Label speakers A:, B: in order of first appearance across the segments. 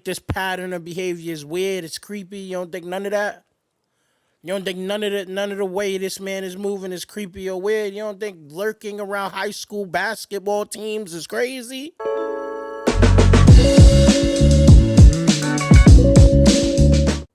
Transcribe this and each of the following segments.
A: this pattern of behavior is weird, it's creepy? You don't think none of that? You don't think none of the way this man is moving is creepy or weird? You don't think lurking around high school basketball teams is crazy?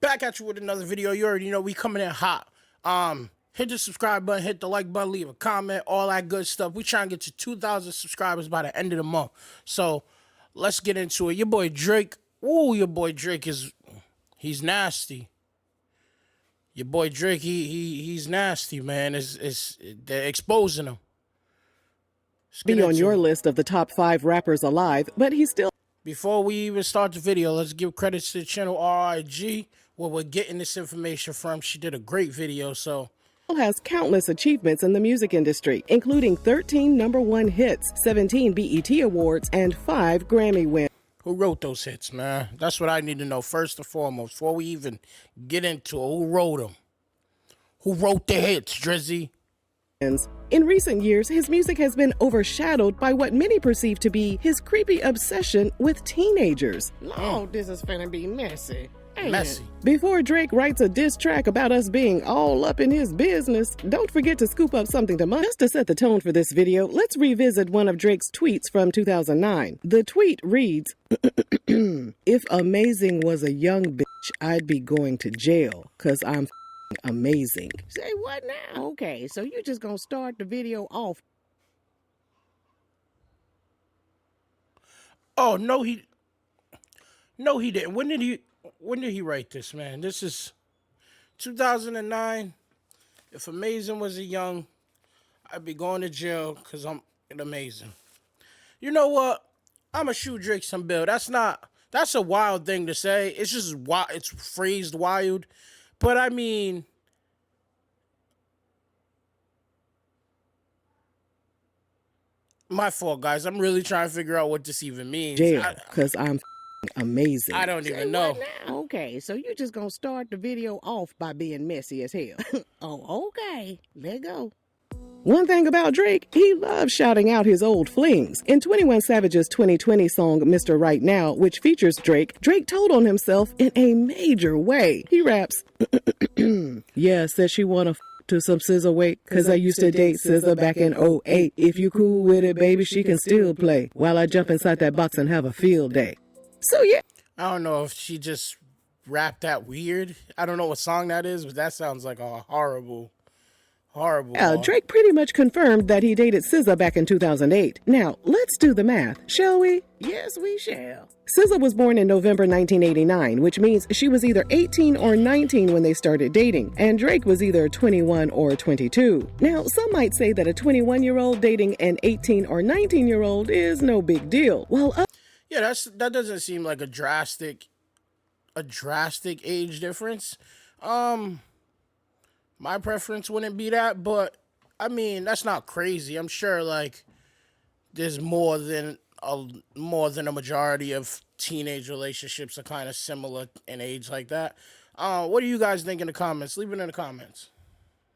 A: Back at you with another video. You already know we coming in hot. Hit the subscribe button, hit the like button, leave a comment, all that good stuff. We trying to get to 2,000 subscribers by the end of the month. So let's get into it. Your boy Drake. Ooh, your boy Drake he's nasty. Your boy Drake, he's nasty, man. They're exposing him.
B: Be on your list of the top 5 rappers alive, but he's still...
A: Before we even start the video, let's give credits to the channel RIG, where we're getting this information from. She did a great video, so...
B: has countless achievements in the music industry, including 13 #1 hits, 17 BET Awards, and 5 Grammy wins.
A: Who wrote those hits, man? That's what I need to know first and foremost, before we even get into it. Who wrote them? Who wrote the hits, Drizzy?
B: In recent years, his music has been overshadowed by what many perceive to be his creepy obsession with teenagers.
C: Lord, this is finna be messy.
A: Messy.
B: Before Drake writes a diss track about us being all up in his business, don't forget to scoop up something to munch. Just to set the tone for this video, let's revisit one of Drake's tweets from 2009. The tweet reads, "If amazing was a young bitch, I'd be going to jail, 'cause I'm amazing."
C: Say what now? Okay, so you just gonna start the video off.
A: Oh, no, he didn't. When did he write this, man? This is 2009. If amazing was a young, I'd be going to jail because I'm amazing. You know what? I'm going to shoot Drake some bill. That's a wild thing to say. It's just wild. It's phrased wild. But I mean, my fault, guys. I'm really trying to figure out what this even means.
B: Jail, because I'm amazing.
A: I don't even know.
C: Okay, so you just gonna start the video off by being messy as hell. Oh, okay. Let go.
B: One thing about Drake, he loves shouting out his old flings. In 21 Savage's 2020 song, Mr. Right Now, which features Drake, Drake told on himself in a major way. He raps, "Yeah, said she wanna to some SZA weight, 'cause I used to date SZA back in 08. If you cool with it, baby, she can still play, while I jump inside that box and have a field day." So yeah.
A: I don't know if she just rapped that weird. I don't know what song that is, but that sounds like a horrible.
B: Drake pretty much confirmed that he dated SZA back in 2008. Now, let's do the math, shall we?
C: Yes, we shall.
B: SZA was born in November 1989, which means she was either 18 or 19 when they started dating, and Drake was either 21 or 22. Now, some might say that a 21-year-old dating an 18 or 19-year-old is no big deal, while
A: yeah, that doesn't seem like a drastic age difference. My preference wouldn't be that, but I mean, that's not crazy. I'm sure like there's more than a majority of teenage relationships are kind of similar in age like that. What do you guys think in the comments? Leave it in the comments.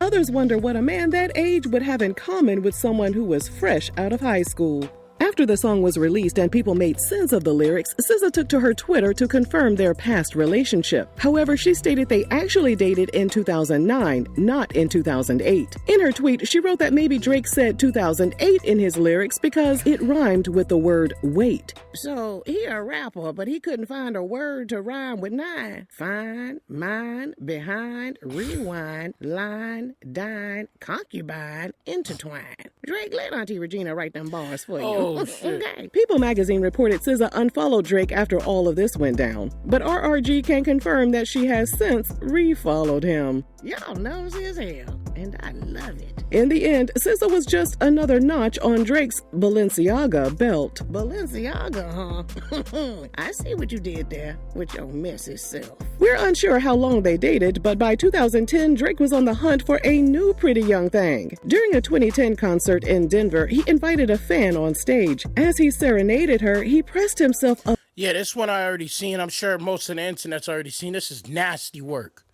B: others wonder what a man that age would have in common with someone who was fresh out of high school. After the song was released and people made sense of the lyrics, SZA took to her Twitter to confirm their past relationship. However, she stated they actually dated in 2009, not in 2008. In her tweet, she wrote that maybe Drake said 2008 in his lyrics because it rhymed with the word wait.
C: So, he a rapper, but he couldn't find a word to rhyme with 9. Find, mind, behind, rewind, line, dine, concubine, intertwine. Drake, let Auntie Regina write them bars for you.
A: Oh, shit.
C: Okay.
B: People magazine reported SZA unfollowed Drake after all of this went down, but RRG can confirm that she has since refollowed him.
C: Y'all nosy as hell, and I love it.
B: In the end, SZA was just another notch on Drake's Balenciaga belt.
C: Balenciaga, huh? I see what you did there with your messy self.
B: We're unsure how long they dated, but by 2010, Drake was on the hunt for a new pretty young thing. During a 2010 concert in Denver, he invited a fan on stage. As he serenaded her, he pressed himself up.
A: Yeah, this one I already seen. I'm sure most of the internet's already seen. This is nasty work.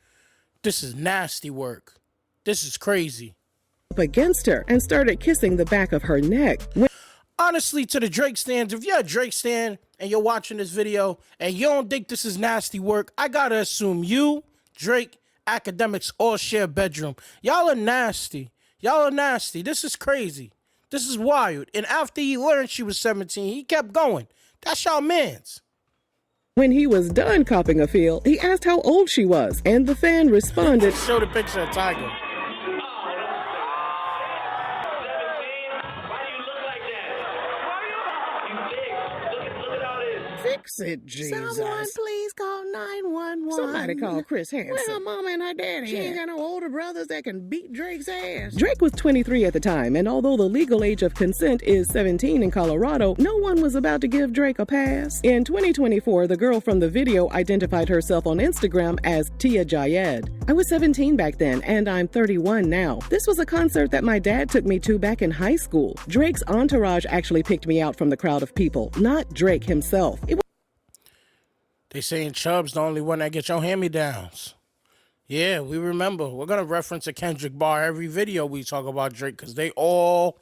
A: This is nasty work. This is crazy.
B: Against her and started kissing the back of her neck.
A: Honestly, to the Drake stands, if you're a Drake stan and you're watching this video and you don't think this is nasty work, I gotta assume you, Drake, Academics all share bedroom. Y'all are nasty. Y'all are nasty. This is crazy. This is wild. And after he learned she was 17, he kept going. That's y'all mans.
B: When he was done copping a feel, he asked how old she was, and the fan responded,
A: Show the picture of Tiger.
C: Fix it, Jesus.
D: Someone please call 911.
C: Somebody call Chris Hansen.
D: Where her mama and her daddy
C: She ain't
D: at?
C: got no older brothers that can beat Drake's ass.
B: Drake was 23 at the time, and although the legal age of consent is 17 in Colorado, no one was about to give Drake a pass. In 2024, the girl from the video identified herself on Instagram as Tia Jayed. I was 17 back then, and I'm 31 now. This was a concert that my dad took me to back in high school. Drake's entourage actually picked me out from the crowd of people, not Drake himself.
A: They saying Chubb's the only one that gets your hand-me-downs. Yeah, we remember. We're going to reference a Kendrick bar every video we talk about Drake because they all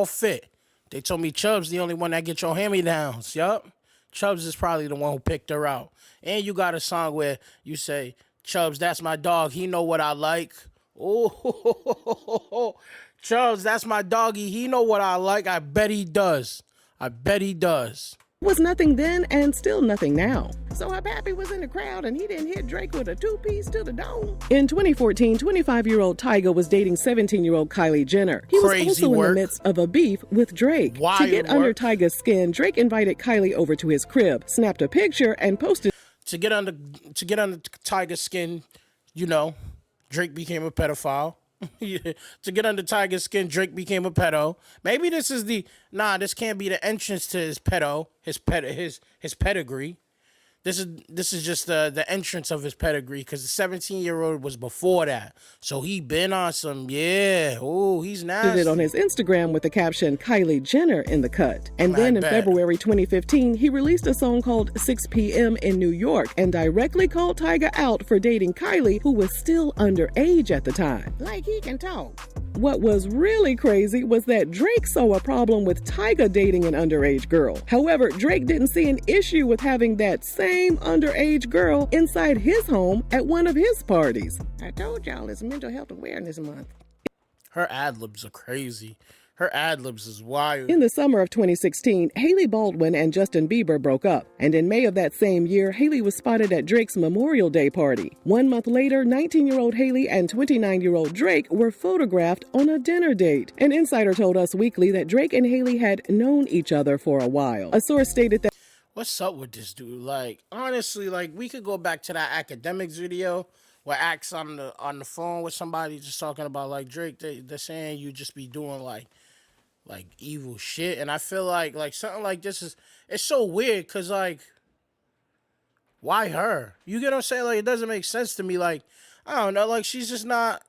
A: fit. They told me Chubb's the only one that gets your hand-me-downs. Yup. Chubb's is probably the one who picked her out. And you got a song where you say, Chubb's, that's my dog. He know what I like. Oh, Chubb's, that's my doggy. He know what I like. I bet he does. I bet he does.
B: Was nothing then and still nothing now.
C: So her pappy was in the crowd and he didn't hit Drake with a two-piece to the dome.
B: In 2014, 25-year-old Tyga was dating 17-year-old Kylie Jenner. He was also in the midst of a beef with Drake. To get under Tyga's skin, Drake invited Kylie over to his crib, snapped a picture, and posted.
A: To get under Tyga's skin, you know, Drake became a pedophile. To get under Tiger's skin, Drake became a pedo. Maybe this is this can't be the entrance to his pedigree. This is just the entrance of his pedigree because the 17-year-old was before that. So he been on some, he's nasty.
B: Did it on his Instagram with the caption, Kylie Jenner in the cut. And then in February 2015, he released a song called 6 p.m. in New York and directly called Tyga out for dating Kylie, who was still underage at the time.
C: Like he can talk.
B: What was really crazy was that Drake saw a problem with Tyga dating an underage girl. However, Drake didn't see an issue with having that same underage girl inside his home at one of his parties.
C: I told y'all it's Mental Health Awareness Month.
A: Her ad-libs are crazy. Her ad-libs is wild.
B: In the summer of 2016, Hailey Baldwin and Justin Bieber broke up. And in May of that same year, Hailey was spotted at Drake's Memorial Day party. 1 month later, 19-year-old Hailey and 29-year-old Drake were photographed on a dinner date. An insider told Us Weekly that Drake and Hailey had known each other for a while. A source stated that,
A: what's up with this dude? Like, honestly, like, we could go back to that Academics video where Axe on the phone with somebody just talking about, like, Drake, they're saying you just be doing, like evil shit. And I feel like something like this it's so weird because, like, why her? You get what I'm saying? Like, it doesn't make sense to me. Like, I don't know. Like, she's just not,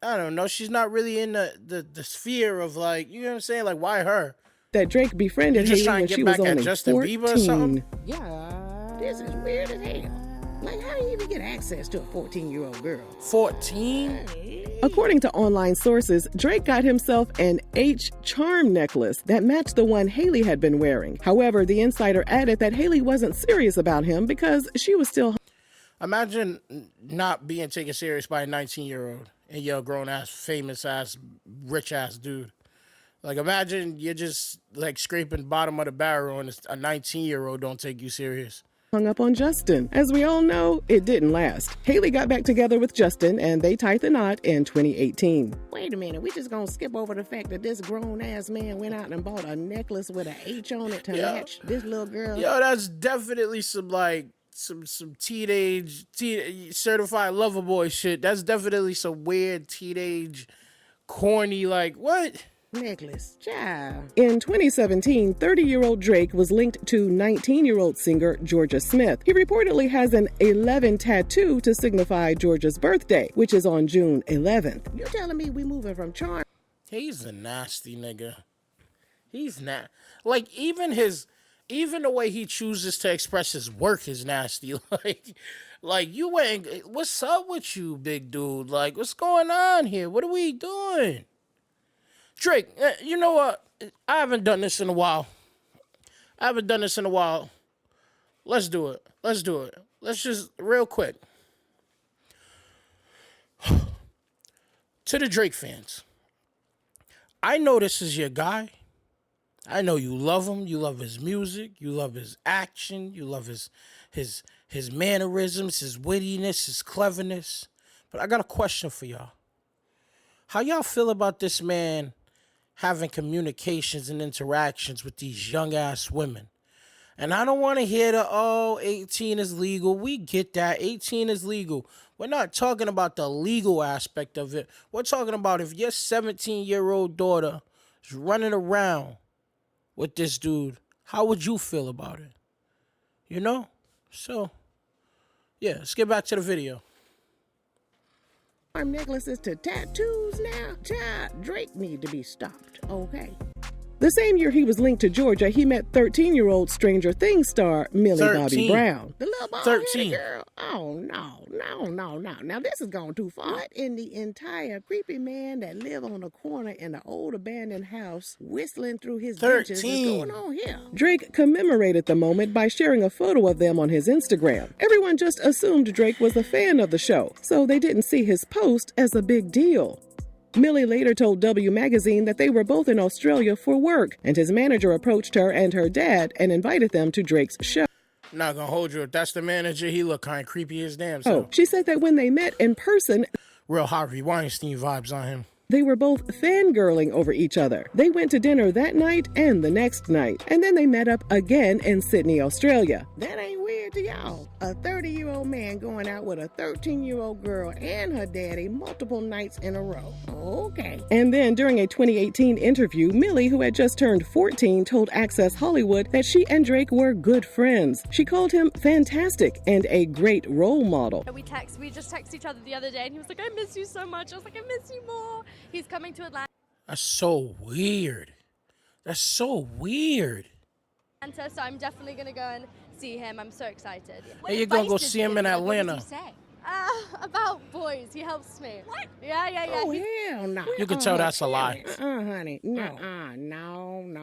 A: I don't know. She's not really in the sphere of, like, you know what I'm saying? Like, why her?
B: That Drake befriended Hailey when she was only
A: Justin
B: 14.
A: Bieber or something?
C: Yeah, this is weird as hell. Like, how do you even get access to a 14-year-old girl?
A: 14?
B: According to online sources, Drake got himself an H charm necklace that matched the one Hailey had been wearing. However, the insider added that Hailey wasn't serious about him because she was still.
A: Imagine not being taken serious by a 19-year-old and you're a grown-ass, famous-ass, rich-ass dude. Like, imagine you're just, like, scraping bottom of the barrel and a 19-year-old don't take you serious.
B: Hung up on Justin. As we all know, it didn't last. Hailey got back together with Justin and they tied the knot in 2018.
C: Wait a minute, we just gonna skip over the fact that this grown-ass man went out and bought a necklace with an H on it to match this little girl?
A: Yo, that's definitely some, like, some teenage certified lover boy shit. That's definitely some weird teenage, corny, like, what?
C: Necklace, child.
B: In 2017, 30-year-old Drake was linked to 19-year-old singer Georgia Smith. He reportedly has an 11 tattoo to signify Georgia's birthday, which is on June 11th.
C: You telling me we moving from charm?
A: He's a nasty nigga. He's not like even the way he chooses to express his work is nasty. Like you ain't. What's up with you, big dude? Like, what's going on here? What are we doing? Drake, you know what? I haven't done this in a while. I haven't done this in a while. Let's do it. Let's do it. Let's just, real quick. To the Drake fans, I know this is your guy. I know you love him. You love his music. You love his action. You love his mannerisms, his wittiness, his cleverness. But I got a question for y'all. How y'all feel about this man having communications and interactions with these young ass women? And I don't want to hear the, 18 is legal. We get that. 18 is legal. We're not talking about the legal aspect of it. We're talking about if your 17-year-old daughter is running around with this dude, how would you feel about it? You know? So, yeah, let's get back to the video.
C: Arm necklaces to tattoos now? Child, Drake need to be stopped, okay?
B: The same year he was linked to Georgia, he met 13-year-old Stranger Things star Millie
A: 13.
B: Bobby Brown.
C: The little bald
A: 13.
C: girl. Oh, no. Now, this is going too far. What in the entire creepy man that live on the corner in the old abandoned house whistling through his benches is
A: 13.
C: going on here?
B: Drake commemorated the moment by sharing a photo of them on his Instagram. Everyone just assumed Drake was a fan of the show, so they didn't see his post as a big deal. Millie later told W Magazine that they were both in Australia for work, and his manager approached her and her dad and invited them to Drake's show.
A: Not gonna hold you. If that's the manager, he look kind of creepy as damn.
B: Oh,
A: So
B: she said that when they met in person,
A: real Harvey Weinstein vibes on him.
B: they were both fangirling over each other. They went to dinner that night and the next night, and then they met up again in Sydney, Australia.
C: That ain't weird to y'all. A 30-year-old man going out with a 13-year-old girl and her daddy multiple nights in a row. Okay.
B: And then during a 2018 interview, Millie, who had just turned 14, told Access Hollywood that she and Drake were good friends. She called him fantastic and a great role model.
E: We just texted each other the other day and he was like, I miss you so much. I was like, I miss you more. He's coming to Atlanta,
A: That's so weird. That's so weird.
E: so I'm definitely going to go and see him. I'm so excited.
A: Hey, you're gonna go see him in Atlanta.
E: About boys. He helps me. What? Yeah.
C: Oh, hell no.
A: You can tell that's a lie.
C: Honey. No.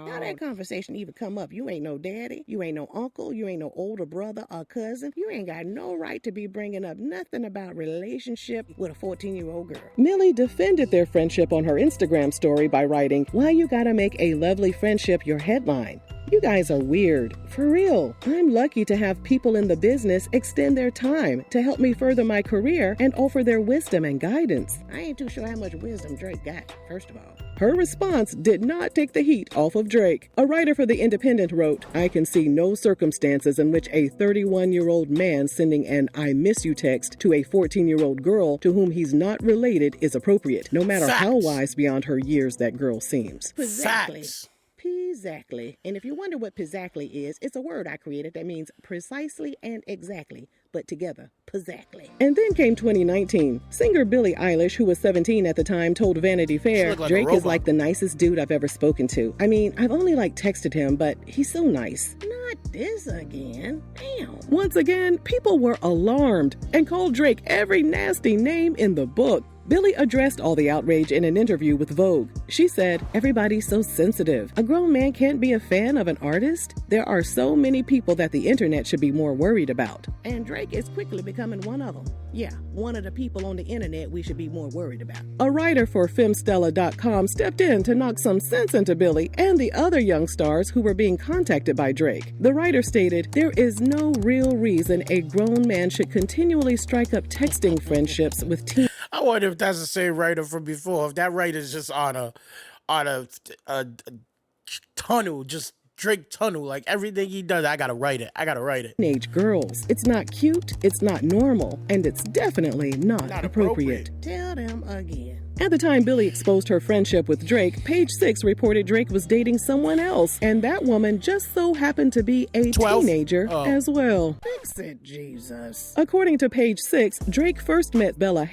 C: How that conversation even come up? You ain't no daddy. You ain't no uncle. You ain't no older brother or cousin. You ain't got no right to be bringing up nothing about relationship with a 14-year-old girl.
B: Millie defended their friendship on her Instagram story by writing, "Why you gotta make a lovely friendship your headline? You guys are weird. For real. I'm lucky to have people in the business extend their time to help me further my career and offer their wisdom and guidance."
C: I ain't too sure how much wisdom Drake got, first of all.
B: Her response did not take the heat off of Drake. A writer for The Independent wrote, "I can see no circumstances in which a 31-year-old man sending an I miss you text to a 14-year-old girl to whom he's not related is appropriate, no matter how
A: Facts.
B: wise beyond her years that girl seems."
C: Exactly.
A: Facts.
C: Exactly. And if you wonder what pizzactly is, it's a word I created that means precisely and exactly, but together, pizzacly.
B: And then came 2019. Singer Billie Eilish, who was 17 at the time, told Vanity Fair,
A: looked like a
B: "Drake is
A: robot.
B: like the nicest dude I've ever spoken to. I mean, I've only texted him, but he's so nice."
C: Not this again. Damn.
B: Once again, people were alarmed and called Drake every nasty name in the book. Billie addressed all the outrage in an interview with Vogue. She said, "Everybody's so sensitive. A grown man can't be a fan of an artist? There are so many people that the internet should be more worried about."
C: And Drake is quickly becoming one of them. Yeah, one of the people on the internet we should be more worried about.
B: A writer for Femstella.com stepped in to knock some sense into Billie and the other young stars who were being contacted by Drake. The writer stated, "There is no real reason a grown man should continually strike up texting friendships with teen."
A: I wonder if that's the same writer from before. If that writer's just on a tunnel, just Drake tunnel. Like everything he does, I gotta write it.
B: Teenage girls. It's not cute, it's not normal, and it's definitely not appropriate.
C: Tell them again.
B: At the time Billie exposed her friendship with Drake, Page Six reported Drake was dating someone else, and that woman just so happened to be a
A: 12?
B: teenager as well.
C: Fix it, Jesus.
B: According to Page Six, Drake first met Bella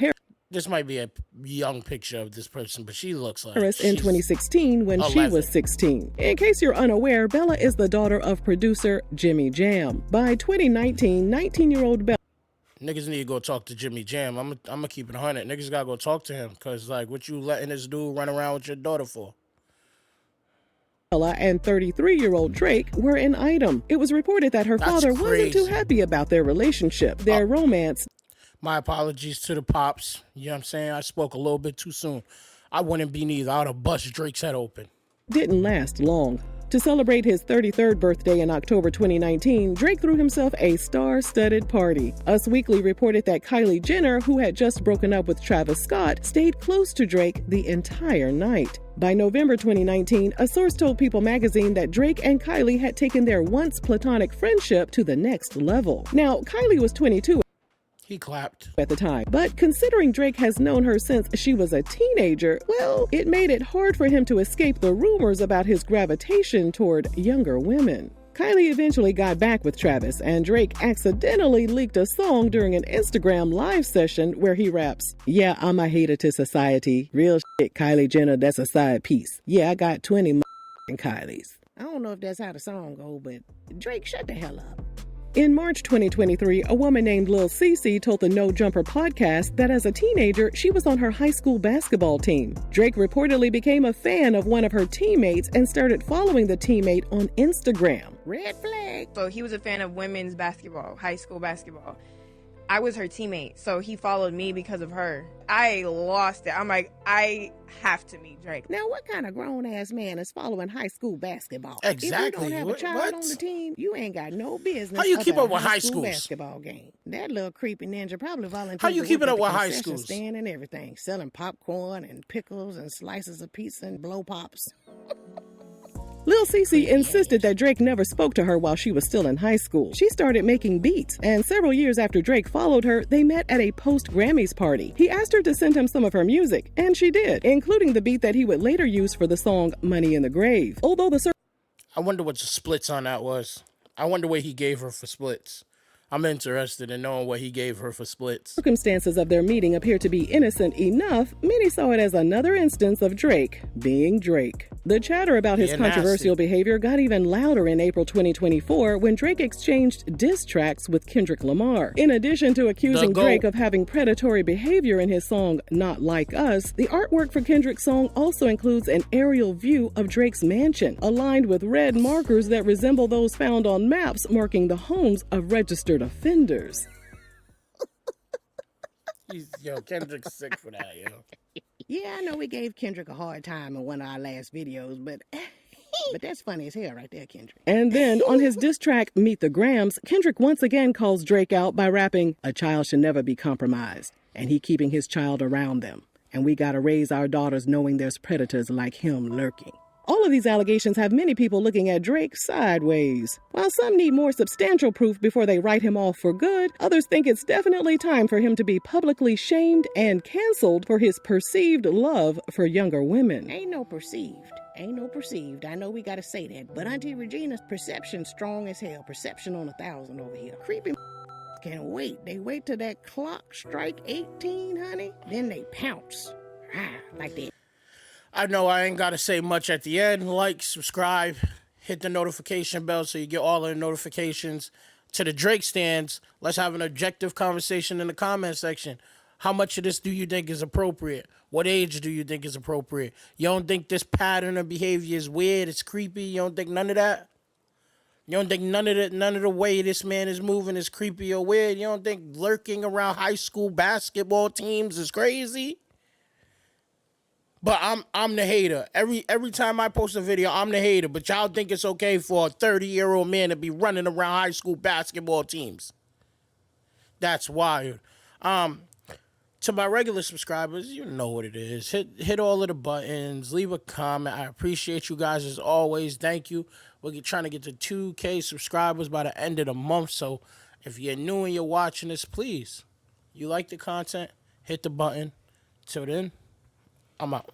A: This might be a young picture of this person, but she looks like
B: Harris in
A: she's
B: 2016 when she
A: 11.
B: was 16. In case you're unaware, Bella is the daughter of producer Jimmy Jam. By 2019, 19-year-old Bella
A: Niggas need to go talk to Jimmy Jam. I'm gonna keep it 100. Niggas gotta go talk to him, cause like, what you letting this dude run around with your daughter for?
B: Ella and 33-year-old Drake were an item. It was reported that her
A: That's
B: father wasn't too
A: crazy.
B: happy about their relationship. Their romance
A: My apologies to the pops. You know what I'm saying? I spoke a little bit too soon. I wouldn't be neither. I would have bust Drake's head open.
B: didn't last long. To celebrate his 33rd birthday in October 2019, Drake threw himself a star-studded party. Us Weekly reported that Kylie Jenner, who had just broken up with Travis Scott, stayed close to Drake the entire night. By November 2019, a source told People magazine that Drake and Kylie had taken their once platonic friendship to the next level. Now, Kylie was 22
A: He clapped.
B: at the time, but considering Drake has known her since she was a teenager, well, it made it hard for him to escape the rumors about his gravitation toward younger women. Kylie eventually got back with Travis, and Drake accidentally leaked a song during an Instagram live session where he raps, "Yeah, I'm a hater to society. Real shit, Kylie Jenner, that's a side piece. Yeah, I got 20 Kylies."
C: I don't know if that's how the song go, but Drake, shut the hell up.
B: In March 2023, a woman named Lil Cece told the No Jumper podcast that as a teenager, she was on her high school basketball team. Drake reportedly became a fan of one of her teammates and started following the teammate on Instagram.
C: Red flag.
F: So he was a fan of women's basketball, high school basketball. I was her teammate, so he followed me because of her. I lost it. I'm like, I have to meet Drake.
C: Now, what kind of grown-ass man is following high school basketball?
A: Exactly.
C: If you don't have a
A: What-
C: child
A: what?
C: on the team, you ain't got no business.
A: How you keep
C: at a
A: up with high
C: school
A: schools?
C: basketball game? That little creepy ninja probably volunteered.
A: How you
C: to
A: keep
C: work
A: it
C: at
A: up
C: the
A: with high
C: concession
A: schools?
C: stand and everything, selling popcorn and pickles and slices of pizza and blow pops.
B: Lil Cece insisted that Drake never spoke to her while she was still in high school. She started making beats, and several years after Drake followed her, they met at a post-Grammys party. He asked her to send him some of her music, and she did, including the beat that he would later use for the song Money in the Grave. Although the
A: I wonder what the splits on that was. I wonder what he gave her for splits. I'm interested in knowing what he gave her for splits.
B: circumstances of their meeting appear to be innocent enough, many saw it as another instance of Drake being Drake. The chatter about his
A: Yeah,
B: controversial
A: nasty.
B: behavior got even louder in April 2024 when Drake exchanged diss tracks with Kendrick Lamar. In addition to accusing
A: GOAT.
B: Drake of having predatory behavior in his song Not Like Us, the artwork for Kendrick's song also includes an aerial view of Drake's mansion, aligned with red markers that resemble those found on maps marking the homes of registered offenders.
A: Yo, Kendrick's sick for that, yo.
C: Yeah, I know we gave Kendrick a hard time in one of our last videos, but that's funny as hell right there, Kendrick.
B: And then on his diss track, Meet the Grams, Kendrick once again calls Drake out by rapping, "A child should never be compromised, and he keeping his child around them. And we gotta raise our daughters knowing there's predators like him lurking." All of these allegations have many people looking at Drake sideways. While some need more substantial proof before they write him off for good, others think it's definitely time for him to be publicly shamed and canceled for his perceived love for younger women.
C: Ain't no perceived. Ain't no perceived. I know we gotta say that, but Auntie Regina's perception strong as hell. Perception on 1,000 over here. Creepy can't wait. They wait till that clock strike 18, honey. Then they pounce. Like that.
A: I know I ain't got to say much at the end. Like, subscribe, hit the notification bell so you get all of the notifications. To the Drake stands, let's have an objective conversation in the comment section. How much of this do you think is appropriate? What age do you think is appropriate? You don't think this pattern of behavior is weird? It's creepy? You don't think none of that? You don't think none of the way this man is moving is creepy or weird? You don't think lurking around high school basketball teams is crazy? But I'm the hater. Every time I post a video, I'm the hater. But y'all think it's okay for a 30-year-old man to be running around high school basketball teams? That's wild. To my regular subscribers, you know what it is. Hit all of the buttons. Leave a comment. I appreciate you guys as always. Thank you. We're trying to get to 2K subscribers by the end of the month. So if you're new and you're watching this, please, you like the content, hit the button. Till then, I'm out.